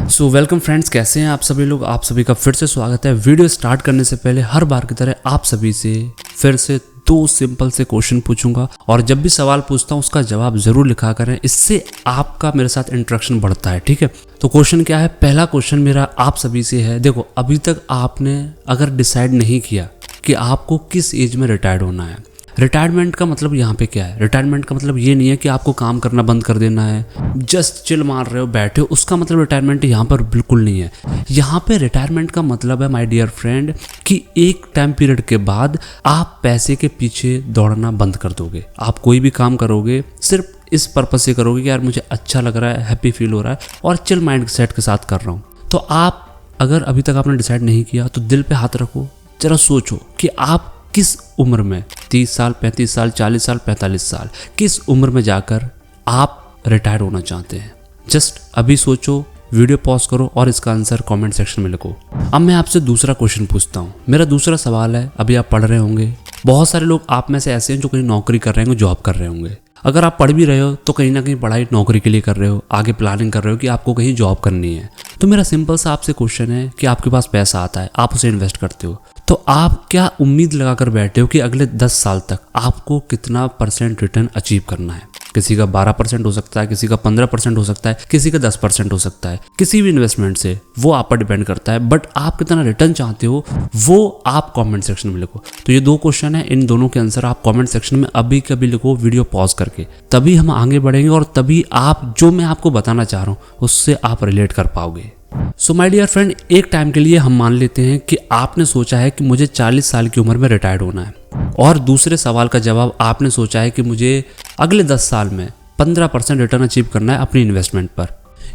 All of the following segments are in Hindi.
सो वेलकम फ्रेंड्स, कैसे हैं आप सभी लोग। आप सभी का फिर से स्वागत है। वीडियो स्टार्ट करने से पहले हर बार की तरह आप सभी से फिर से दो सिंपल से क्वेश्चन पूछूंगा और जब भी सवाल पूछता हूं उसका जवाब जरूर लिखा करें। इससे आपका मेरे साथ इंटरेक्शन बढ़ता है, ठीक है। तो क्वेश्चन क्या है? पहला क्वेश्चन मेरा आप सभी से है, देखो अभी तक आपने अगर डिसाइड नहीं किया कि आपको किस एज में रिटायर्ड होना है। रिटायरमेंट का मतलब यहाँ पे क्या है? रिटायरमेंट का मतलब ये नहीं है कि आपको काम करना बंद कर देना है, जस्ट चिल मार रहे हो बैठे हो, उसका मतलब रिटायरमेंट यहाँ पर बिल्कुल नहीं है। यहाँ पे रिटायरमेंट का मतलब है माय डियर फ्रेंड कि एक टाइम पीरियड के बाद आप पैसे के पीछे दौड़ना बंद कर दोगे। आप कोई भी काम करोगे सिर्फ इस पर्पज से करोगे कि यार मुझे अच्छा लग रहा है, हैप्पी फील हो रहा है और चिल माइंड सेट के साथ कर रहा हूँ। तो आप अगर अभी तक आपने डिसाइड नहीं किया तो दिल पे हाथ रखो, जरा सोचो कि आप किस उम्र में, 30 साल, 35 साल, 40 साल, 45 साल, किस उम्र में जाकर आप रिटायर होना चाहते हैं। जस्ट अभी सोचो, वीडियो पॉज करो और इसका आंसर कमेंट सेक्शन में लिखो। अब मैं आपसे दूसरा क्वेश्चन पूछता हूँ। मेरा दूसरा सवाल है, अभी आप पढ़ रहे होंगे, बहुत सारे लोग आप में से ऐसे हैं जो कहीं नौकरी कर रहे होंगे, जॉब कर रहे होंगे। अगर आप पढ़ भी रहे हो तो कहीं ना कहीं पढ़ाई नौकरी के लिए कर रहे हो, आगे प्लानिंग कर रहे हो कि आपको कहीं जॉब करनी है। तो मेरा सिंपल सा आपसे क्वेश्चन है कि आपके पास पैसा आता है, आप उसे इन्वेस्ट करते हो, तो आप क्या उम्मीद लगाकर बैठे हो कि अगले 10 साल तक आपको कितना % रिटर्न अचीव करना है? किसी का 12% हो सकता है, किसी का 15% हो सकता है, किसी का 10% हो सकता है। किसी भी इन्वेस्टमेंट से वो आप पर डिपेंड करता है, बट आप कितना रिटर्न चाहते हो वो आप कमेंट सेक्शन में लिखो। तो ये दो क्वेश्चन है, इन दोनों के आंसर आप कमेंट सेक्शन में अभी कभी लिखो, वीडियो पॉज करके। तभी हम आगे बढ़ेंगे और तभी आप जो मैं आपको बताना चाह रहा हूँ उससे आप रिलेट कर पाओगे। सो माय डियर फ्रेंड, एक टाइम के लिए हम मान लेते हैं कि आपने सोचा है कि मुझे 40 साल की उम्र में रिटायर्ड होना है, और दूसरे सवाल का जवाब आपने सोचा है कि मुझे अगले 10 साल में 15% रिटर्न अचीव करना है अपनी इन्वेस्टमेंट पर।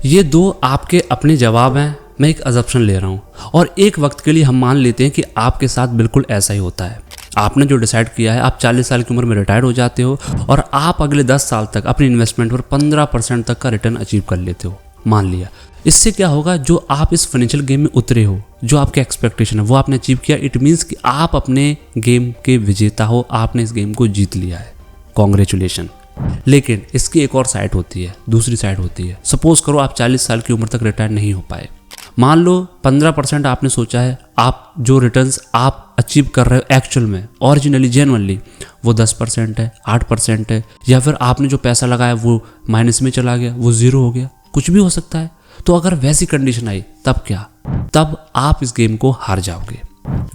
ये दो आपके अपने जवाब हैं, मैं एक अजम्पशन ले रहा हूँ और एक वक्त के लिए हम मान लेते हैं कि आपके साथ बिल्कुल ऐसा ही होता है। आपने जो डिसाइड किया है, आप 40 साल की उम्र में रिटायर्ड हो जाते हो और आप अगले 10 साल तक अपनी इन्वेस्टमेंट पर 15% तक का रिटर्न अचीव कर लेते हो, मान लिया। इससे क्या होगा, जो आप इस फाइनेंशियल गेम में उतरे हो, जो आपके एक्सपेक्टेशन है वो आपने अचीव किया। इट मीन्स कि आप अपने गेम के विजेता हो, आपने इस गेम को जीत लिया है, कॉन्ग्रेचुलेशन। लेकिन इसकी एक और साइड होती है, दूसरी साइड होती है। सपोज करो आप 40 साल की उम्र तक रिटायर नहीं हो पाए, मान लो 15% आपने सोचा है, आप जो रिटर्न्स आप अचीव कर रहे हो एक्चुअल में, ओरिजिनली जेन्युइनली, वो 10% है, 8% है, या फिर आपने जो पैसा लगाया वो माइनस में चला गया, वो 0 हो गया, कुछ भी हो सकता है। तो अगर वैसी कंडीशन आई तब क्या? तब आप इस गेम को हार जाओगे।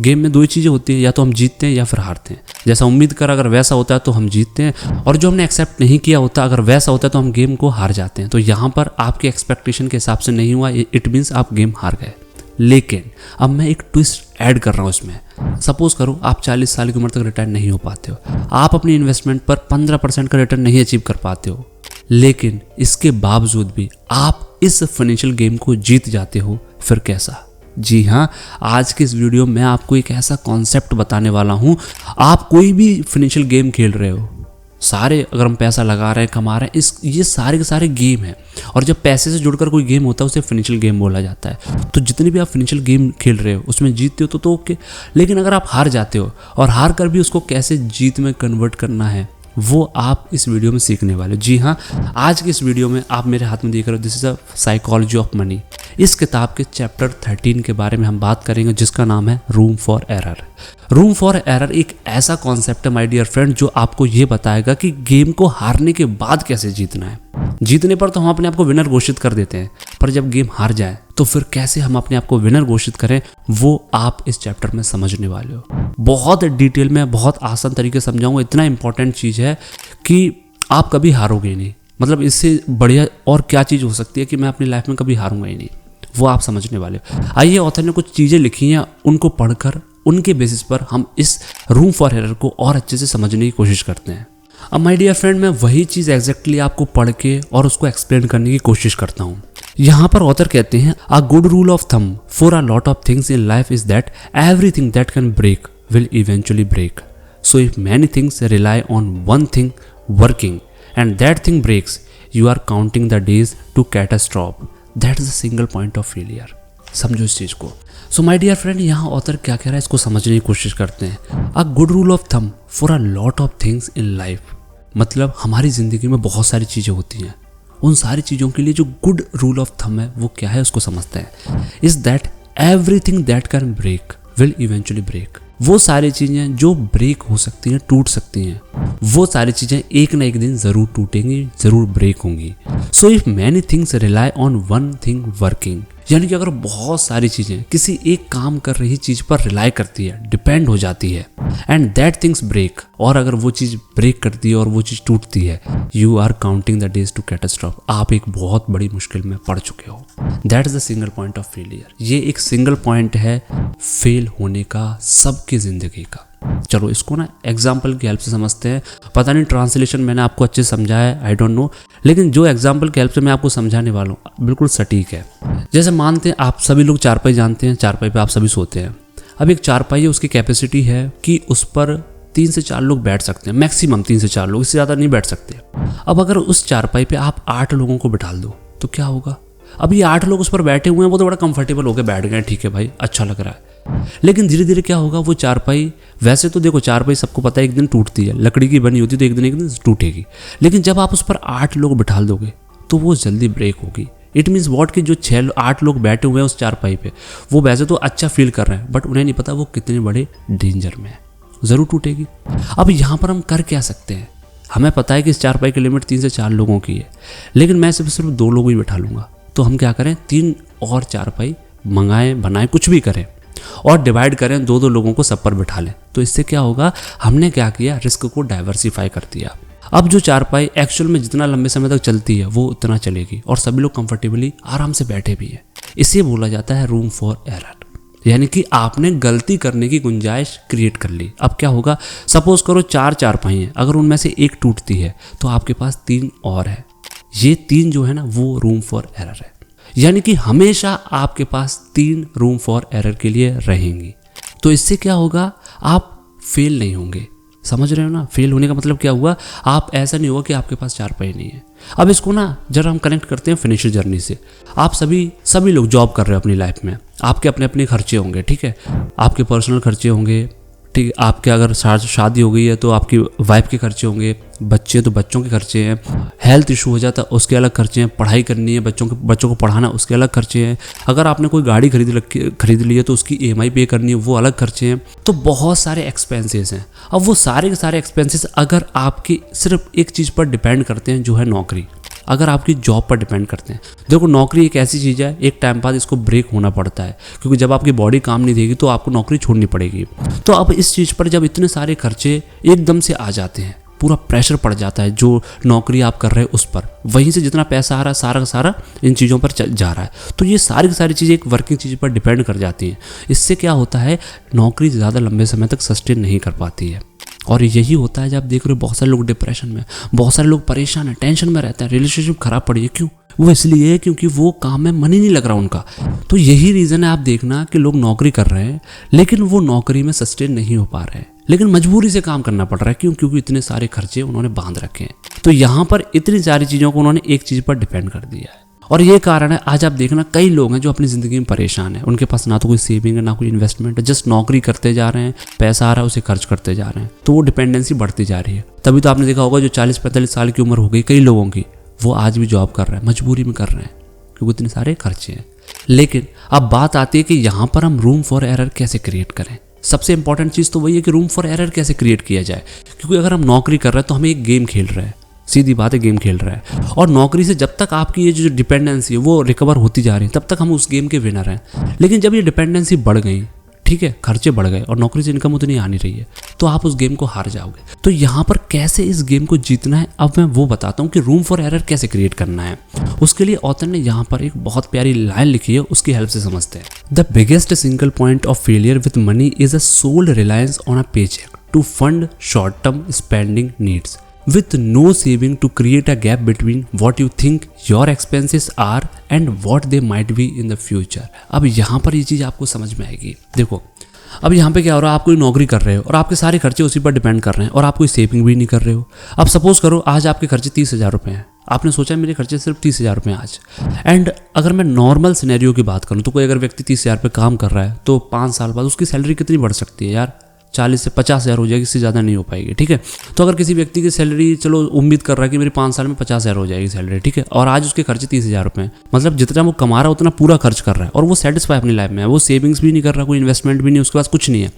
गेम में दो ही चीज़ें होती है, या तो हम जीतते हैं या फिर हारते हैं। जैसा उम्मीद कर अगर वैसा होता है तो हम जीतते हैं, और जो हमने एक्सेप्ट नहीं किया होता अगर वैसा होता है तो हम गेम को हार जाते हैं। तो यहाँ पर आपके एक्सपेक्टेशन के हिसाब से नहीं हुआ, इट मीन्स आप गेम हार गए। लेकिन अब मैं एक ट्विस्ट ऐड कर रहा हूँ इसमें। सपोज करो आप 40 साल की उम्र तक रिटायर नहीं हो पाते हो, आप अपनी इन्वेस्टमेंट पर 15% का रिटर्न नहीं अचीव कर पाते हो, लेकिन इसके बावजूद भी आप इस फाइनेंशियल गेम को जीत जाते हो, फिर कैसा? जी हाँ, आज की इस वीडियो में आपको एक ऐसा कॉन्सेप्ट बताने वाला हूँ। आप कोई भी फाइनेंशियल गेम खेल रहे हो, सारे अगर हम पैसा लगा रहे हैं, कमा रहे हैं, ये सारे के सारे गेम हैं, और जब पैसे से जुड़कर कोई गेम होता है उसे फाइनेंशियल गेम बोला जाता है। तो जितने भी आप फाइनेंशियल गेम खेल रहे हो उसमें जीतते हो तो ओके, लेकिन अगर आप हार जाते हो और हार कर भी उसको कैसे जीत में कन्वर्ट करना है वो आप इस वीडियो में सीखने वाले हो। जी हाँ, आज की इस वीडियो में आप मेरे हाथ में देख रहे हो, this is a psychology of money. इस किताब के चैप्टर 13 के बारे में हम बात करेंगे, जिसका नाम है room for error. Room for error एक ऐसा कॉन्सेप्ट है माय डियर फ्रेंड जो आपको ये बताएगा कि गेम को हारने के बाद कैसे जीतना है। जीतने पर तो हम अपने आप को विनर घोषित कर देते हैं, पर जब गेम हार जाए तो फिर कैसे हम अपने आप को विनर घोषित करें, वो आप इस चैप्टर में समझने वाले हो। बहुत डिटेल में, बहुत आसान तरीके से समझाऊंगा। इतना इंपॉर्टेंट चीज़ है कि आप कभी हारोगे नहीं। मतलब इससे बढ़िया और क्या चीज़ हो सकती है कि मैं अपनी लाइफ में कभी हारूंगा ही नहीं, वो आप समझने वाले हो। आइए, ऑथर ने कुछ चीज़ें लिखी हैं, उनको पढ़कर उनके बेसिस पर हम इस रूम फॉर एरर को और अच्छे से समझने की कोशिश करते हैं। अब माय डियर फ्रेंड, मैं वही चीज़ एग्जैक्टली आपको पढ़ के और उसको एक्सप्लेन करने की कोशिश करता हूँ। यहाँ पर ऑथर कहते हैं, a good rule of thumb for a lot of things in life is that everything that can break will eventually break. So if many things rely on one thing working and that thing breaks, you are counting the days to catastrophe. That is the single point of failure. समझो इस चीज़ को। सो माय डियर फ्रेंड, यहाँ ऑथर क्या कह रहा है इसको समझने की कोशिश करते हैं। A good rule of thumb for a lot of things in life, मतलब हमारी ज़िंदगी में बहुत सारी चीज़ें होती हैं उन सारी चीज़ों के लिए जो गुड रूल ऑफ थंब है वो क्या है उसको समझते हैं। Is that everything that can break will eventually break. वो सारी चीज़ें जो ब्रेक हो सकती हैं, टूट सकती हैं, वो सारी चीज़ें एक ना एक दिन ज़रूर टूटेंगी, ज़रूर ब्रेक होंगी। सो if many things rely on one thing working, यानी कि अगर बहुत सारी चीज़ें किसी एक काम कर रही चीज़ पर रिलाई करती है, डिपेंड हो जाती है, एंड दैट थिंग्स ब्रेक, और अगर वो चीज़ ब्रेक करती है और वो चीज़ टूटती है, you are counting the days to catastrophe. आप एक बहुत बड़ी मुश्किल में पड़ चुके हो। That is the single point of failure. ये एक सिंगल पॉइंट है फेल होने का सबकी ज़िंदगी का। चलो इसको ना एग्जाम्पल की हेल्प से समझते हैं। पता नहीं ट्रांसलेशन मैंने आपको अच्छे से समझाया है, आई डोंट नो, लेकिन जो एग्जाम्पल की हेल्प से मैं आपको समझाने वाला हूँ बिल्कुल सटीक है। जैसे मानते हैं आप सभी लोग चारपाई जानते हैं, चारपाई पे आप सभी सोते हैं। अब एक चारपाई है, उसकी कैपेसिटी है कि उस पर 3 से 4 लोग बैठ सकते हैं, मैक्सिमम 3 से 4 लोग, इससे ज़्यादा नहीं बैठ सकते। अब अगर उस चारपाई पे आप 8 लोगों को बिठा दो तो क्या होगा? अब ये 8 लोग उस पर बैठे हुए हैं, वो तो बड़ा कंफर्टेबल होकर बैठ गए, ठीक है भाई, अच्छा लग रहा है। लेकिन धीरे धीरे क्या होगा, वो चारपाई, वैसे तो देखो चारपाई सबको पता है एक दिन टूटती है, लकड़ी की बनी होती है तो एक दिन टूटेगी। लेकिन जब आप उस पर 8 लोग बिठा दोगे तो वो जल्दी ब्रेक होगी। इट मीन्स वॉट कि जो 8 लोग बैठे हुए हैं उस चारपाई पे, वो वैसे तो अच्छा फील कर रहे हैं, बट उन्हें नहीं पता वो कितने बड़े डेंजर में है, ज़रूर टूटेगी। अब यहाँ पर हम कर क्या सकते हैं? हमें पता है कि इस चारपाई की लिमिट 3 से 4 लोगों की है, लेकिन मैं सिर्फ 2 लोगों ही बिठा लूँगा। तो हम क्या करें, 3 और चारपाई मंगाएं, बनाएं, कुछ भी करें और डिवाइड करें, 2-2 लोगों को सब पर बिठा लें। तो इससे क्या होगा, हमने क्या किया, रिस्क को डाइवर्सिफाई कर दिया। अब जो चारपाई एक्चुअल में जितना लंबे समय तक चलती है वो उतना चलेगी और सभी लोग कंफर्टेबली आराम से बैठे भी हैं। इसे बोला जाता है रूम फॉर एरर, यानी कि आपने गलती करने की गुंजाइश क्रिएट कर ली। अब क्या होगा, सपोज करो 4 चारपाई हैं, अगर उनमें से एक टूटती है तो आपके पास 3 और है। ये 3 जो है ना वो रूम फॉर एरर है, यानी कि हमेशा आपके पास 3 रूम फॉर एरर के लिए रहेंगी। तो इससे क्या होगा, आप फेल नहीं होंगे। समझ रहे हो ना? फेल होने का मतलब क्या हुआ, आप ऐसा नहीं होगा कि आपके पास चारपाई नहीं है। अब इसको ना जरा हम कनेक्ट करते हैं फाइनेंशियल जर्नी से। आप सभी लोग जॉब कर रहे हो अपनी लाइफ में, आपके अपने अपने खर्चे होंगे, ठीक है, आपके पर्सनल खर्चे होंगे, ठीक है, आपके अगर शादी हो गई है तो आपकी वाइफ के खर्चे होंगे, बच्चे तो बच्चों के खर्चे हैं, हेल्थ इशू हो जाता है उसके अलग खर्चे हैं, पढ़ाई करनी है बच्चों को पढ़ाना उसके अलग खर्चे हैं, अगर आपने कोई गाड़ी खरीद ली है तो उसकी EMI पे करनी है, वो अलग खर्चे हैं। तो बहुत सारे एक्सपेंसेस हैं। अब वो सारे के सारे एक्सपेंसेस अगर आपकी सिर्फ एक चीज़ पर डिपेंड करते हैं, जो है नौकरी, अगर आपकी जॉब पर डिपेंड करते हैं। देखो नौकरी एक ऐसी चीज़ है, एक टाइम बाद इसको ब्रेक होना पड़ता है, क्योंकि जब आपकी बॉडी काम नहीं देगी तो आपको नौकरी छोड़नी पड़ेगी। तो अब इस चीज़ पर जब इतने सारे खर्चे एकदम से आ जाते हैं, पूरा प्रेशर पड़ जाता है जो नौकरी आप कर रहे हो उस पर, वहीं से जितना पैसा आ रहा है सारा का सारा इन चीज़ों पर जा रहा है। तो ये सारी की सारी चीज़ें एक वर्किंग चीज़ पर डिपेंड कर जाती हैं। इससे क्या होता है, नौकरी ज़्यादा लंबे समय तक सस्टेन नहीं कर पाती है। और यही होता है जब आप देख रहे हो बहुत सारे लोग डिप्रेशन में, बहुत सारे लोग परेशान हैं, टेंशन में रहते हैं, रिलेशनशिप खराब पड़ी है। क्यों? वो इसलिए है क्योंकि वो काम में मन ही नहीं लग रहा उनका। तो यही रीज़न है, आप देखना कि लोग नौकरी कर रहे हैं लेकिन वो नौकरी में सस्टेन नहीं हो पा रहे हैं, लेकिन मजबूरी से काम करना पड़ रहा है। क्यों? क्योंकि इतने सारे खर्चे उन्होंने बांध रखे हैं। तो यहाँ पर इतनी सारी चीज़ों को उन्होंने एक चीज़ पर डिपेंड कर दिया है। और ये कारण है आज आप देखना कई लोग हैं जो अपनी ज़िंदगी में परेशान हैं, उनके पास ना तो कोई सेविंग है ना कोई इन्वेस्टमेंट है, जस्ट नौकरी करते जा रहे हैं, पैसा आ रहा है उसे खर्च करते जा रहे हैं, तो वो डिपेंडेंसी बढ़ती जा रही है। तभी तो आपने देखा होगा जो 40-45 साल की उम्र हो गई कई लोगों की, वो आज भी जॉब कर रहे हैं, मजबूरी में कर रहे हैं क्योंकि इतने सारे खर्चे हैं। लेकिन अब बात आती है कि यहाँ पर हम रूम फॉर एरर कैसे क्रिएट करें। सबसे इंपॉर्टेंट चीज़ तो वही है कि रूम फॉर एरर कैसे क्रिएट किया जाए, क्योंकि अगर हम नौकरी कर रहे हैं तो हम एक गेम खेल रहे हैं, सीधी बात है, गेम खेल रहा है। और नौकरी से जब तक आपकी ये जो डिपेंडेंसी है वो रिकवर होती जा रही है, तब तक हम उस गेम के विनर हैं। लेकिन जब ये डिपेंडेंसी बढ़ गई, ठीक है, खर्चे बढ़ गए और नौकरी से इनकम उतनी आ नहीं रही है, तो आप उस गेम को हार जाओगे। तो यहाँ पर कैसे इस गेम को जीतना है, अब मैं वो बताता हूँ कि रूम फॉर एरर कैसे क्रिएट करना है। उसके लिए ऑथर ने यहाँ पर एक बहुत प्यारी लाइन लिखी है, उसकी हेल्प से समझते हैं। The biggest single point of failure with money is a sole reliance on a paycheck to fund short term spending needs with no saving to create a gap between what you think your expenses are and what they might be in the future। अब यहाँ पर ये चीज़ आपको समझ में आएगी। देखो अब यहाँ पे क्या हो रहा है, आप कोई नौकरी कर रहे हो और आपके सारे खर्चे उसी पर डिपेंड कर रहे हैं और आप कोई सेविंग भी नहीं कर रहे हो। अब सपोज करो आज आपके खर्चे 30,000 रुपये हैं, आपने सोचा मेरे खर्चे सिर्फ 30,000 रुपये आज। एंड अगर मैं नॉर्मल सिनेरियो की बात करूँ तो कोई अगर व्यक्ति 30,000 रुपये काम कर रहा है तो 5 साल बाद उसकी सैलरी कितनी बढ़ सकती है यार, 40 से 50,000 हो जाएगी, इससे ज़्यादा नहीं हो पाएगी, ठीक है। तो अगर किसी व्यक्ति की सैलरी, चलो उम्मीद कर रहा है कि मेरी 5 साल में 50,000 हो जाएगी सैलरी, ठीक है, और आज उसके खर्चे 30,000 रुपये हैं, मतलब जितना वो कमा रहा है उतना पूरा खर्च कर रहा है और वो सेटिस्फाई अपनी लाइफ में है, वो सेविंग्स भी नहीं कर रहा, कोई इन्वेस्टमेंट भी नहीं, उसके पास कुछ नहीं है।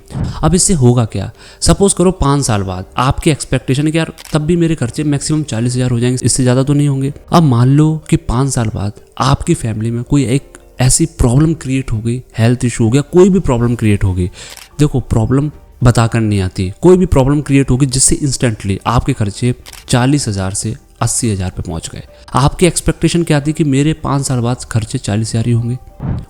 अब इससे होगा क्या, सपोज करो 5 साल बाद आपकी एक्सपेक्टेशन है कि यार तब भी मेरे खर्चे मैक्सिमम 40,000 हो जाएंगे, इससे ज़्यादा तो नहीं होंगे। अब मान लो कि 5 साल बाद आपकी फैमिली में कोई एक ऐसी प्रॉब्लम क्रिएट हो गई, हेल्थ इशू हो गया, कोई भी प्रॉब्लम क्रिएट हो गई। देखो प्रॉब्लम बताकर नहीं आती, कोई भी प्रॉब्लम क्रिएट होगी जिससे इंस्टेंटली आपके खर्चे 40,000 से 80,000 पे पहुंच गए। आपकी एक्सपेक्टेशन क्या थी कि मेरे 5 साल बाद खर्चे 40,000 ही होंगे,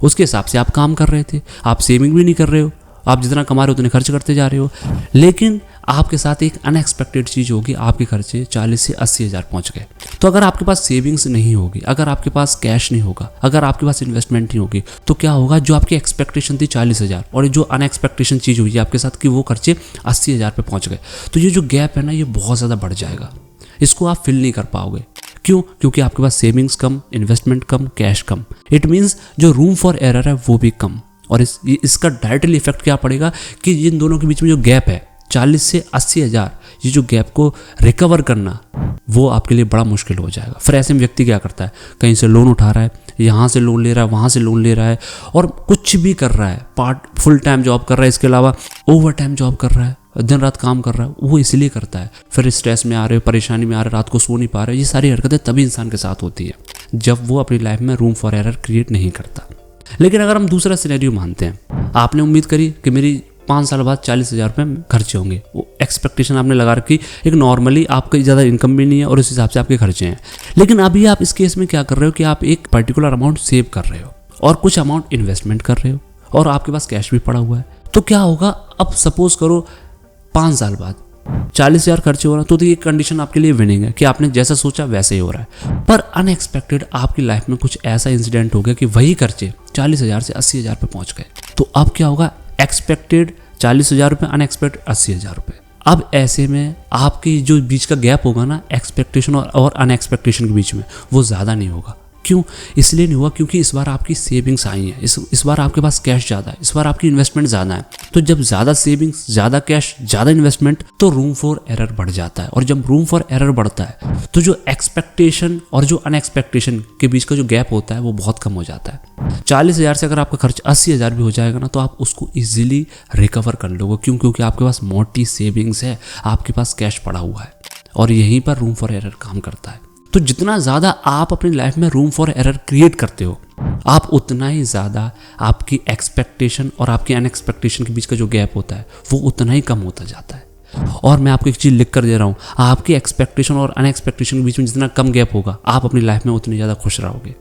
उसके हिसाब से आप काम कर रहे थे, आप सेविंग भी नहीं कर रहे हो, आप जितना कमा रहे हो उतने खर्च करते जा रहे हो। लेकिन आपके साथ एक अनएक्सपेक्टेड चीज़ होगी, आपके खर्चे 40 से 80,000 पहुंच गए। तो अगर आपके पास सेविंग्स नहीं होगी, अगर आपके पास कैश नहीं होगा, अगर आपके पास इन्वेस्टमेंट नहीं होगी, तो क्या होगा, जो आपकी एक्सपेक्टेशन थी 40,000 और जो अनएक्सपेक्टेशन चीज़ हुई आपके साथ कि वो खर्चे 80,000 पे पहुंच गए, तो ये जो गैप है ना, ये बहुत ज़्यादा बढ़ जाएगा, इसको आप फिल नहीं कर पाओगे। क्यों? क्योंकि आपके पास सेविंग्स कम, इन्वेस्टमेंट कम, कैश कम। इट मीन्स जो रूम फॉर एरर है वो भी कम। और इसका डायरेक्टली इफेक्ट क्या पड़ेगा कि इन दोनों के बीच में जो गैप है 40 से 80,000, ये जो गैप को रिकवर करना वो आपके लिए बड़ा मुश्किल हो जाएगा। फिर ऐसे में व्यक्ति क्या करता है, कहीं से लोन उठा रहा है, यहाँ से लोन ले रहा है, वहाँ से लोन ले रहा है और कुछ भी कर रहा है, फुल टाइम जॉब कर रहा है, इसके अलावा ओवर टाइम जॉब कर रहा है, दिन रात काम कर रहा है। वो इसलिए करता है, फिर स्ट्रेस में आ रहे हो, परेशानी में आ रहे, रात को सो नहीं पा रहे। ये सारी हरकतें तभी इंसान के साथ होती है जब वो अपनी लाइफ में रूम फॉर एरर क्रिएट नहीं करता। लेकिन अगर हम दूसरा सिनेरियो मानते हैं, आपने उम्मीद करी कि मेरी 5 साल बाद 40,000 रुपये खर्चे होंगे, वो एक्सपेक्टेशन आपने लगा रखी, एक नॉर्मली आपकी ज़्यादा इनकम भी नहीं है और उस हिसाब से आपके खर्चे हैं। लेकिन अभी आप इस केस में क्या कर रहे हो कि आप एक पर्टिकुलर अमाउंट सेव कर रहे हो और कुछ अमाउंट इन्वेस्टमेंट कर रहे हो और आपके पास कैश भी पड़ा हुआ है। तो क्या होगा, अब सपोज करो 5 साल बाद 40,000 खर्चे हो रहा है, तो ये कंडीशन आपके लिए विनिंग है कि आपने जैसा सोचा वैसे ही हो रहा है। पर अनएक्सपेक्टेड आपकी लाइफ में कुछ ऐसा इंसिडेंट हो गया कि वही खर्चे 40,000 से 80,000 पे पहुंच गए। तो अब क्या होगा, एक्सपेक्टेड 40,000 रुपये, अनएक्सपेक्टेड 80,000 रुपये। अब ऐसे में आपकी जो बीच का गैप होगा ना, एक्सपेक्टेशन और अनएक्सपेक्टेशन के बीच में, वो ज़्यादा नहीं होगा। क्यों? इसलिए नहीं हुआ क्योंकि इस बार आपकी सेविंग्स आई हैं, इस बार आपके पास कैश ज़्यादा है, इस बार आपकी इन्वेस्टमेंट ज़्यादा है। तो जब ज़्यादा सेविंग्स, ज़्यादा कैश, ज़्यादा इन्वेस्टमेंट, तो रूम फॉर एरर बढ़ जाता है। और जब रूम फॉर एरर बढ़ता है तो जो एक्सपेक्टेशन और जो अनएक्सपेक्टेशन के बीच का जो गैप होता है वो बहुत कम हो जाता है। 40,000 से अगर आपका खर्च 80,000 भी हो जाएगा ना, तो आप उसको ईजिली रिकवर कर लोगे। क्यों? क्योंकि आपके पास मोटी सेविंग्स है, आपके पास कैश पड़ा हुआ है और यहीं पर रूम फॉर एरर काम करता है। तो जितना ज़्यादा आप अपनी लाइफ में रूम फॉर एरर क्रिएट करते हो, आप उतना ही ज़्यादा आपकी एक्सपेक्टेशन और आपकी अनएक्सपेक्टेशन के बीच का जो गैप होता है वो उतना ही कम होता जाता है। और मैं आपको एक चीज़ लिख कर दे रहा हूँ, आपकी एक्सपेक्टेशन और अनएक्सपेक्टेशन के बीच में जितना कम गैप होगा, आप अपनी लाइफ में उतनी ज़्यादा खुश रहोगे।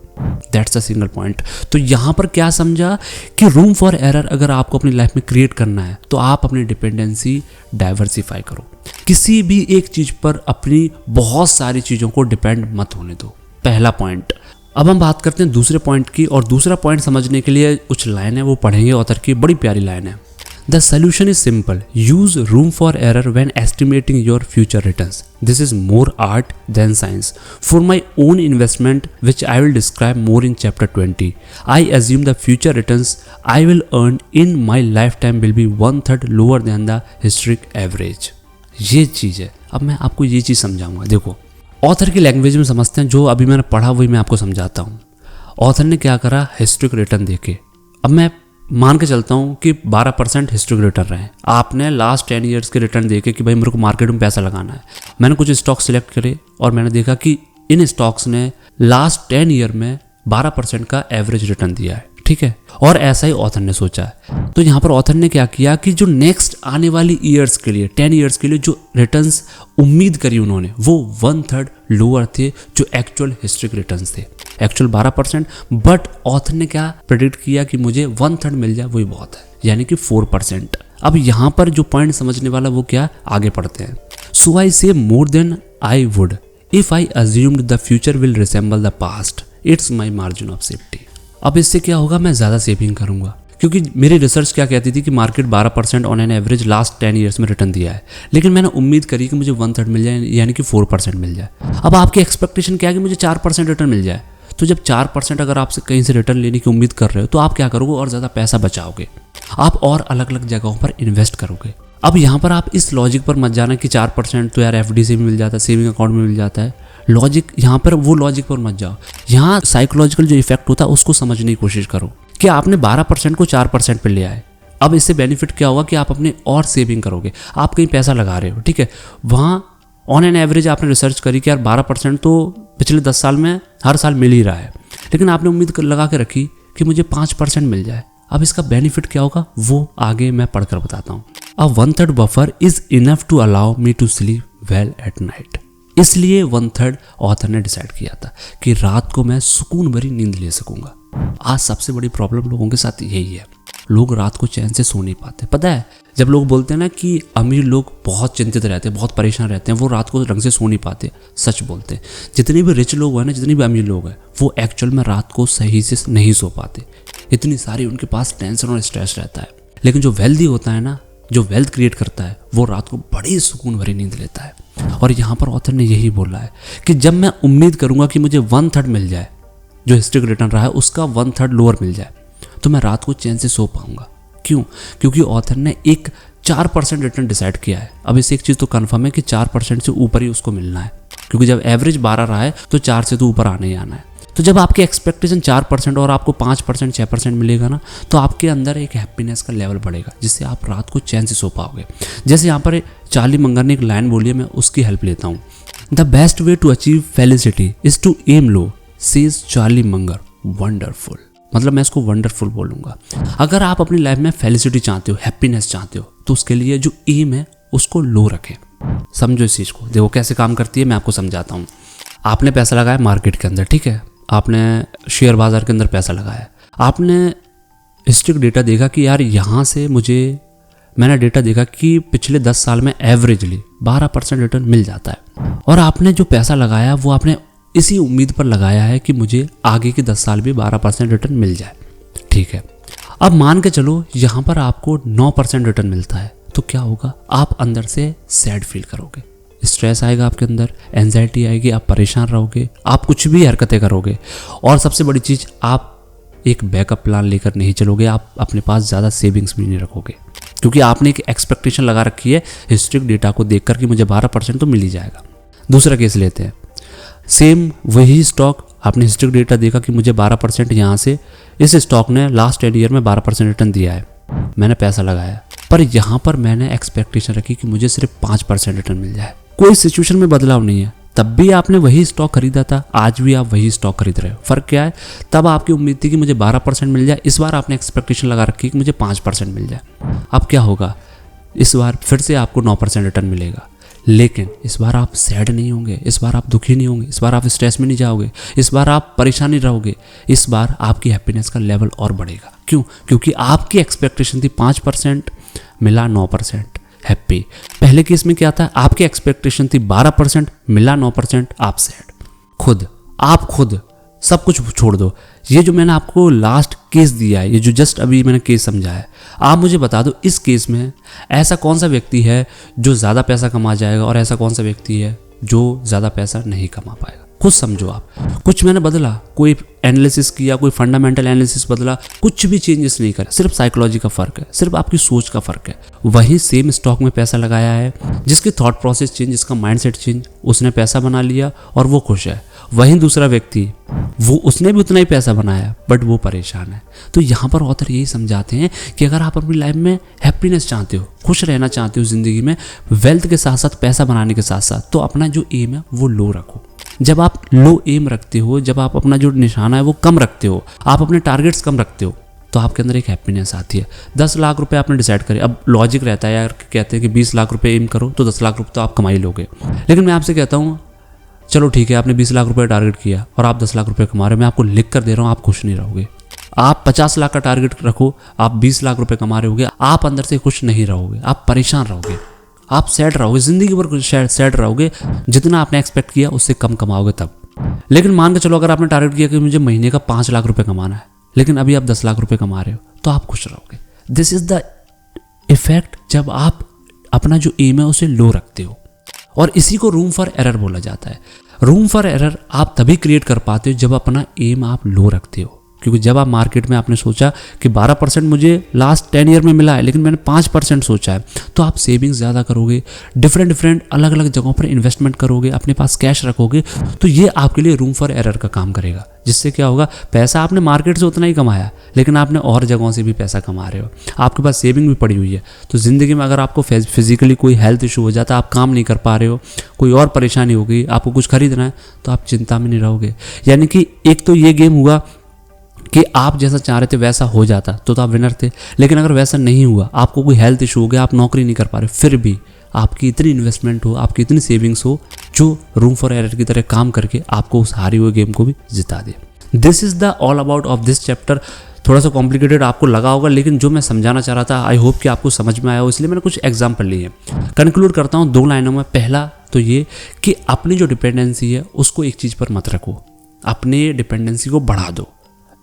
That's a single point. तो यहाँ पर क्या समझा कि रूम फॉर एरर अगर आपको अपनी लाइफ में क्रिएट करना है तो आप अपनी डिपेंडेंसी डाइवर्सिफाई करो। किसी भी एक चीज़ पर अपनी बहुत सारी चीज़ों को डिपेंड मत होने दो, पहला पॉइंट। अब हम बात करते हैं दूसरे पॉइंट की, और दूसरा पॉइंट समझने के लिए कुछ लाइन है वो पढ़ेंगे, ऑथर की बड़ी प्यारी लाइन है। The solution is simple. Use room for error when estimating your future returns. This is more art than science. For my own investment, which I will describe more in chapter 20, I assume the future returns I will earn in my lifetime will be 1/3 lower than the historic average. ये चीज़ है। अब मैं आपको ये चीज़ समझाऊंगा। देखो, ऑथर की लैंग्वेज में समझते हैं, जो अभी मैंने पढ़ा वही मैं आपको समझाता हूँ। ऑथर ने क्या करा, हिस्ट्रिक रिटर्न देके, अब मैं मान के चलता हूँ कि 12% हिस्ट्रिक रिटर्न रहे। आपने लास्ट 10 ईयर्स के रिटर्न देखे कि भाई मेरे को मार्केट में पैसा लगाना है। मैंने कुछ स्टॉक सिलेक्ट करे और मैंने देखा कि इन स्टॉक्स ने लास्ट 10 ईयर में 12% का एवरेज रिटर्न दिया है, ठीक है। और ऐसा ही ऑथर ने सोचा है। तो यहाँ पर ऑथर ने क्या किया कि जो नेक्स्ट आने वाली ईयर्स के लिए, 10 ईयर्स के लिए जो रिटर्न्स उम्मीद करी उन्होंने, वो 1/3 लोअर थे जो एक्चुअल हिस्ट्रिक रिटर्न्स थे। एक्चुअल 12%, बट ऑथर ने क्या प्रेडिक्ट किया कि मुझे 1/3 मिल जाए वही बहुत है, यानी कि 4%। अब यहाँ पर जो पॉइंट समझने वाला वो क्या, आगे पढ़ते हैं। So I say more than I would if I assumed the future will resemble the past, it's my margin of safety. अब इससे क्या होगा, मैं ज़्यादा सेविंग करूंगा, क्योंकि मेरी रिसर्च क्या कहती थी कि market 12% on an average last 10 years में रिटर्न दिया है, लेकिन मैंने उम्मीद करी कि मुझे 1/3 मिल जाए, यानी कि 4% मिल जाए। अब आपकी एक्सपेक्टेशन क्या है कि मुझे 4% रिटर्न मिल जाए। तो जब 4% अगर आपसे कहीं से रिटर्न लेने की उम्मीद कर रहे हो, तो आप क्या करोगे, और ज़्यादा पैसा बचाओगे, आप और अलग अलग जगहों पर इन्वेस्ट करोगे, अब यहाँ पर आप इस लॉजिक पर मत जाना कि 4% तो यार एफडी से भी मिल जाता है, सेविंग अकाउंट में मिल जाता है। लॉजिक यहाँ पर वो लॉजिक पर मत जाओ। यहाँ साइकोलॉजिकल जो इफेक्ट होता है उसको समझने की कोशिश करो कि आपने 12% को 4% पे ले आए। अब इससे बेनिफिट क्या होगा कि आप अपने और सेविंग करोगे। आप कहीं पैसा लगा रहे हो, ठीक है, वहाँ ऑन एन एवरेज आपने रिसर्च करी कि यार 12% तो पिछले 10 साल में हर साल मिल ही रहा है, लेकिन आपने उम्मीद लगा के रखी कि मुझे 5% मिल जाए। अब इसका बेनिफिट क्या होगा वो आगे मैं पढ़कर बताता हूँ। A 1/3 buffer is enough to allow me to sleep well at night. इसलिए 1/3 ऑथर ने डिसाइड किया था कि रात को मैं सुकून भरी नींद ले सकूंगा। आज सबसे बड़ी प्रॉब्लम लोगों के साथ यही है, लोग रात को चैन से सो नहीं पाते। पता है, जब लोग बोलते हैं ना कि अमीर लोग बहुत चिंतित रहते हैं, बहुत परेशान रहते हैं, वो रात को ढंग से सो नहीं पाते, सच बोलते हैं। जितने भी रिच लोग हैं ना, जितने भी अमीर लोग हैं, वो एक्चुअल में रात को सही से नहीं सो पाते। इतनी सारी उनके पास टेंशन और स्ट्रेस रहता है। लेकिन जो वेल्दी होता है ना, जो वेल्थ क्रिएट करता है, वो रात को बड़ी सुकून भरी नींद लेता है। और यहाँ पर ऑथर ने यही बोला है कि जब मैं उम्मीद करूंगा कि मुझे 1/3 मिल जाए, जो हिस्ट्रिक रिटर्न रहा है उसका 1/3 लोअर मिल जाए, तो मैं रात को चैन से सो पाऊंगा। क्यों? क्योंकि ऑथर ने एक 4% रिटर्न डिसाइड किया है। अब इससे एक चीज़ तो कन्फर्म है कि 4% से ऊपर ही उसको मिलना है, क्योंकि जब एवरेज 12 रहा है तो 4 से तो ऊपर आने ही आना है। तो जब आपकी एक्सपेक्टेशन 4% और आपको 5% 6% मिलेगा ना, तो आपके अंदर एक हैप्पीनेस का लेवल बढ़ेगा, जिससे आप रात को चैन से सो पाओगे। जैसे यहाँ पर चार्ली मंगर ने एक लाइन बोली है, मैं उसकी हेल्प लेता हूँ। The best way to achieve felicity is to aim low, says Charlie Munger. Wonderful, मतलब मैं इसको वंडरफुल बोलूँगा। अगर आप अपनी लाइफ में फेलिसिटी चाहते हो, हैप्पीनेस चाहते हो, तो उसके लिए जो एम है उसको लो रखें। समझो इस चीज़ को, देखो कैसे काम करती है, मैं आपको समझाता हूँ। आपने पैसा लगाया मार्केट के अंदर, ठीक है, आपने शेयर बाजार के अंदर पैसा लगाया, आपने हिस्ट्रिक डेटा देखा कि यार यहाँ से मैंने डेटा देखा कि पिछले 10 साल में एवरेजली 12% रिटर्न मिल जाता है। और आपने जो पैसा लगाया वो आपने इसी उम्मीद पर लगाया है कि मुझे आगे के 10 साल भी 12% रिटर्न मिल जाए, ठीक है। अब मान के चलो यहाँ पर आपको 9% रिटर्न मिलता है, तो क्या होगा? आप अंदर से सैड फील करोगे, स्ट्रेस आएगा आपके अंदर, एंजाइटी आएगी, आप परेशान रहोगे, आप कुछ भी हरकतें करोगे। और सबसे बड़ी चीज़, आप एक बैकअप प्लान लेकर नहीं चलोगे, आप अपने पास ज़्यादा सेविंग्स भी नहीं रखोगे, क्योंकि आपने एक एक्सपेक्टेशन लगा रखी है हिस्ट्रिक डेटा को देखकर कि मुझे 12% तो मिल ही जाएगा। दूसरा केस लेते हैं, सेम वही स्टॉक, आपने हिस्ट्रिक डेटा देखा कि मुझे 12% यहाँ से, इस स्टॉक ने लास्ट 10 ईयर में 12% रिटर्न दिया है, मैंने पैसा लगाया, पर यहाँ पर मैंने एक्सपेक्टेशन रखी कि मुझे सिर्फ 5% रिटर्न मिल जाए। कोई सिचुएशन में बदलाव नहीं है, तब भी आपने वही स्टॉक खरीदा था, आज भी आप वही स्टॉक खरीद रहे हो। फर्क क्या है? तब आपकी उम्मीद थी कि मुझे 12% मिल जाए, इस बार आपने एक्सपेक्टेशन लगा रखी कि मुझे 5% मिल जाए। अब क्या होगा? इस बार फिर से आपको 9% रिटर्न मिलेगा, लेकिन इस बार आप सैड नहीं होंगे, इस बार आप दुखी नहीं होंगे, इस बार आप स्ट्रेस में नहीं जाओगे, इस बार आप परेशान नहीं रहोगे, इस बार आपकी हैप्पीनेस का लेवल और बढ़ेगा। क्यों? क्योंकि आपकी एक्सपेक्टेशन थी 5%, मिला 9%, हैप्पी। पहले केस में क्या था? आपकी एक्सपेक्टेशन थी 12%, मिला 9%, आप सैड। आप खुद सब कुछ छोड़ दो। ये जो मैंने आपको लास्ट केस दिया है, ये जो जस्ट अभी मैंने केस समझाया है, आप मुझे बता दो इस केस में ऐसा कौन सा व्यक्ति है जो ज़्यादा पैसा कमा जाएगा और ऐसा कौन सा व्यक्ति है जो ज़्यादा पैसा नहीं कमा पाएगा। खुद समझो आप। कुछ मैंने बदला, कोई एनालिसिस किया, कोई फंडामेंटल एनालिसिस बदला, कुछ भी चेंजेस नहीं करा, सिर्फ साइकोलॉजी का फ़र्क है, सिर्फ आपकी सोच का फ़र्क है। वही सेम स्टॉक में पैसा लगाया है, जिसकी थॉट प्रोसेस चेंज, जिसका माइंडसेट चेंज, उसने पैसा बना लिया और वो खुश है। वहीं दूसरा व्यक्ति, उसने भी उतना ही पैसा बनाया बट वो परेशान है। तो यहाँ पर ऑथर यही समझाते हैं कि अगर आप अपनी लाइफ में हैप्पीनेस चाहते हो, खुश रहना चाहते हो ज़िंदगी में, वेल्थ के साथ साथ पैसा बनाने के साथ साथ, तो अपना जो एम है वो लो रखो। जब आप लो एम रखते हो, जब आप अपना जो निशाना है वो कम रखते हो, आप अपने टारगेट्स कम रखते हो, तो आपके अंदर एक हैप्पीनेस आती है। 10 लाख रुपए आपने डिसाइड करे, अब लॉजिक रहता है यार, कहते हैं कि 20 लाख रुपए एम करो तो 10 लाख रुपए तो आप कमा ही लोगे। लेकिन मैं आपसे कहता हूँ चलो ठीक है, आपने 20 लाख रुपए टारगेट किया और आप 10 लाख रुपए कमा रहे हो, मैं आपको लिख कर दे रहा हूँ, आप खुश नहीं रहोगे। आप 50 लाख का टारगेट रखो, आप 20 लाख रुपए कमा रहे होगे, आप अंदर से खुश नहीं रहोगे, आप परेशान रहोगे, आप सैड रहोगे, जिंदगी भर सैड रहोगे। जितना आपने एक्सपेक्ट किया उससे कम कमाओगे तब। लेकिन मान के चलो अगर आपने टारगेट किया कि मुझे महीने का 5 लाख रुपए कमाना है, लेकिन अभी आप 10 लाख रुपए कमा रहे हो, तो आप खुश रहोगे। दिस इज द इफेक्ट जब आप अपना जो एम है उसे लो रखते हो। और इसी को रूम फॉर एरर बोला जाता है। रूम फॉर एरर आप तभी क्रिएट कर पाते हो जब अपना एम आप लो रखते हो, क्योंकि जब आप मार्केट में आपने सोचा कि 12% मुझे लास्ट 10 ईयर में मिला है, लेकिन मैंने 5% सोचा है, तो आप सेविंग्स ज़्यादा करोगे, डिफरेंट अलग अलग जगहों पर इन्वेस्टमेंट करोगे, अपने पास कैश रखोगे, तो ये आपके लिए रूम फॉर एरर का काम करेगा। जिससे क्या होगा, पैसा आपने मार्केट से उतना ही कमाया, लेकिन आपने और जगहों से भी पैसा कमा रहे हो, आपके पास सेविंग भी पड़ी हुई है। तो ज़िंदगी में अगर आपको फिजिकली कोई हेल्थ इशू हो जाता है, आप काम नहीं कर पा रहे हो, कोई और परेशानी हो गई, आपको कुछ खरीदना है, तो आप चिंता में नहीं रहोगे। यानी कि एक तो ये गेम हुआ कि आप जैसा चाह रहे थे वैसा हो जाता तो आप विनर थे, लेकिन अगर वैसा नहीं हुआ, आपको कोई हेल्थ इशू हो गया, आप नौकरी नहीं कर पा रहे, फिर भी आपकी इतनी इन्वेस्टमेंट हो, आपकी इतनी सेविंग्स हो, जो रूम फॉर एरर की तरह काम करके आपको उस हारी हुए गेम को भी जिता दे। This is the all about of this chapter. थोड़ा सा कॉम्प्लिकेटेड आपको लगा होगा, लेकिन जो मैं समझाना चाह रहा था, आई होप कि आपको समझ में आया हो, इसलिए मैंने कुछ एग्जाम्पल लिए हैं। कंक्लूड करता हूँ 2 लाइनों में। पहला तो ये कि अपनी जो डिपेंडेंसी है उसको एक चीज़ पर मत रखो, अपने डिपेंडेंसी को बढ़ा दो।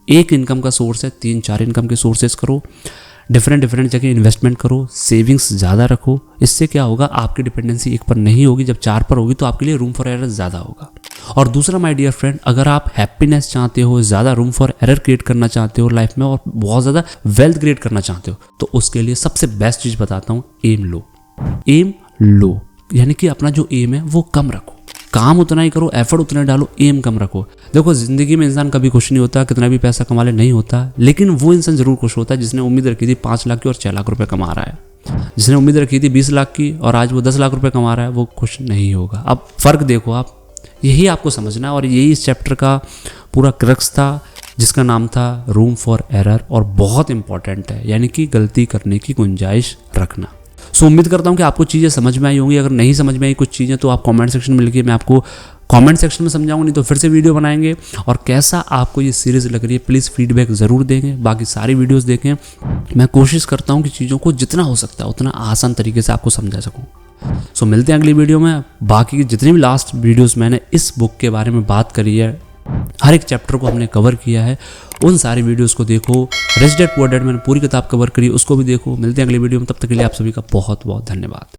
एक इनकम का सोर्स है, 3-4 इनकम के सोर्सेज करो, डिफरेंट जगह इन्वेस्टमेंट करो, सेविंग्स ज़्यादा रखो। इससे क्या होगा, आपकी डिपेंडेंसी एक पर नहीं होगी, जब 4 पर होगी तो आपके लिए रूम फॉर एरर ज़्यादा होगा। और दूसरा माय डियर फ्रेंड, अगर आप हैप्पीनेस चाहते हो, ज़्यादा रूम फॉर एरर क्रिएट करना चाहते हो लाइफ में, और बहुत ज़्यादा वेल्थ क्रिएट करना चाहते हो, तो उसके लिए सबसे बेस्ट चीज़ बताता हूँ, एम लो। एम लो यानी कि अपना जो एम है वो कम रखो, काम उतना ही करो, एफर्ट उतना डालो, एम कम रखो। देखो, ज़िंदगी में इंसान कभी खुश नहीं होता, कितना भी पैसा कमा ले नहीं होता, लेकिन वो इंसान ज़रूर खुश होता है जिसने उम्मीद रखी थी 5 लाख की और 6 लाख रुपए कमा रहा है। जिसने उम्मीद रखी थी 20 लाख की और आज वो 10 लाख रुपए कमा रहा है, वो खुश नहीं होगा। अब फ़र्क देखो आप, यही आपको समझना है, और यही इस चैप्टर का पूरा क्रक्स था, जिसका नाम था रूम फॉर एरर, और बहुत इंपॉर्टेंट है, यानी कि गलती करने की गुंजाइश रखना। सो उम्मीद करता हूँ कि आपको चीज़ें समझ में आई होंगी। अगर नहीं समझ में आई कुछ चीज़ें तो आप कमेंट सेक्शन में लिखिए, मैं आपको कमेंट सेक्शन में समझाऊंगा, नहीं तो फिर से वीडियो बनाएंगे। और कैसा आपको ये सीरीज़ लग रही है प्लीज़ फीडबैक ज़रूर देंगे। बाकी सारी वीडियोस देखें, मैं कोशिश करता हूँ कि चीज़ों को जितना हो सकता है उतना आसान तरीके से आपको समझा सकूँ। सो मिलते हैं अगली वीडियो में। बाकी की जितनी भी लास्ट वीडियोज़ मैंने इस बुक के बारे में बात करी है, हर एक चैप्टर को हमने कवर किया है, उन सारी वीडियोस को देखो। रिच डैड पुअर डैड मैंने पूरी किताब कवर करी, उसको भी देखो। मिलते हैं अगली वीडियो में, तब तक के लिए आप सभी का बहुत बहुत धन्यवाद।